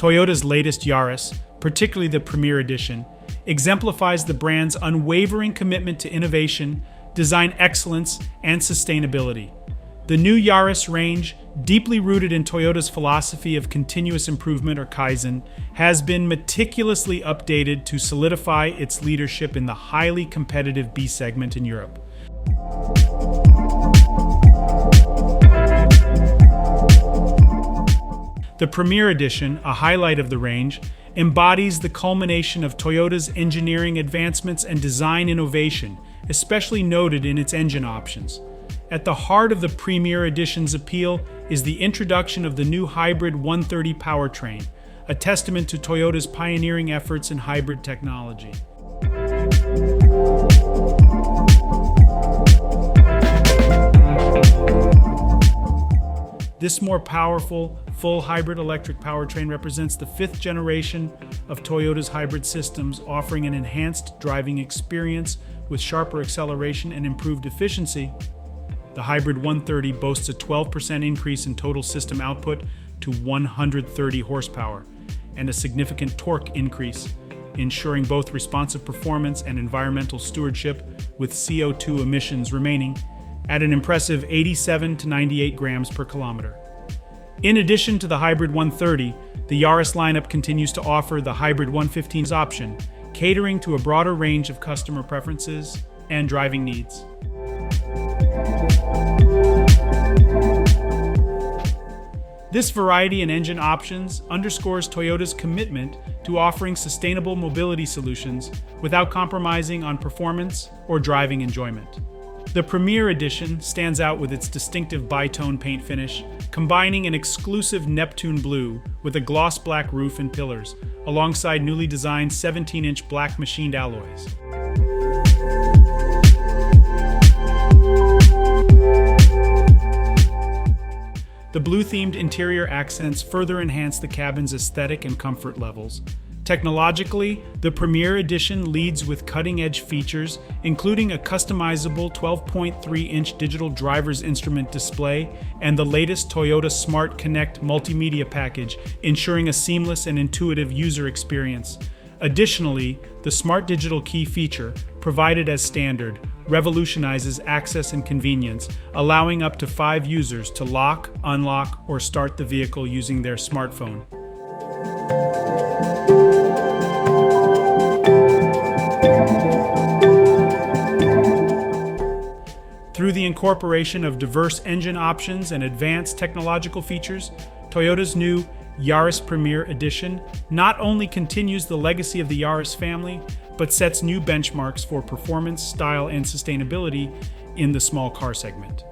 Toyota's latest Yaris, particularly the Premier Edition, exemplifies the brand's unwavering commitment to innovation, design excellence, and sustainability. The new Yaris range, deeply rooted in Toyota's philosophy of continuous improvement or kaizen, has been meticulously updated to solidify its leadership in the highly competitive B segment in Europe. The Premier Edition, a highlight of the range, embodies the culmination of Toyota's engineering advancements and design innovation, especially noted in its engine options. At the heart of the Premier Edition's appeal is the introduction of the new hybrid 130 powertrain, a testament to Toyota's pioneering efforts in hybrid technology. This more powerful, full hybrid electric powertrain represents the fifth generation of Toyota's hybrid systems, offering an enhanced driving experience with sharper acceleration and improved efficiency. The hybrid 130 boasts a 12% increase in total system output to 130 horsepower and a significant torque increase, ensuring both responsive performance and environmental stewardship, with CO2 emissions remaining at an impressive 87 to 98 grams per kilometer. In addition to the hybrid 130, the Yaris lineup continues to offer the hybrid 115's option, catering to a broader range of customer preferences and driving needs. This variety in engine options underscores Toyota's commitment to offering sustainable mobility solutions without compromising on performance or driving enjoyment. The Premier Edition stands out with its distinctive bi-tone paint finish, combining an exclusive Neptune blue with a gloss black roof and pillars, alongside newly designed 17-inch black machined alloys. The blue-themed interior accents further enhance the cabin's aesthetic and comfort levels. Technologically, the Premier Edition leads with cutting-edge features, including a customizable 12.3-inch digital driver's instrument display and the latest Toyota Smart Connect multimedia package, ensuring a seamless and intuitive user experience. Additionally, the Smart Digital Key feature, provided as standard, revolutionizes access and convenience, allowing up to 5 users to lock, unlock, or start the vehicle using their smartphone. Through the incorporation of diverse engine options and advanced technological features, Toyota's new Yaris Premier Edition not only continues the legacy of the Yaris family, but sets new benchmarks for performance, style, and sustainability in the small car segment.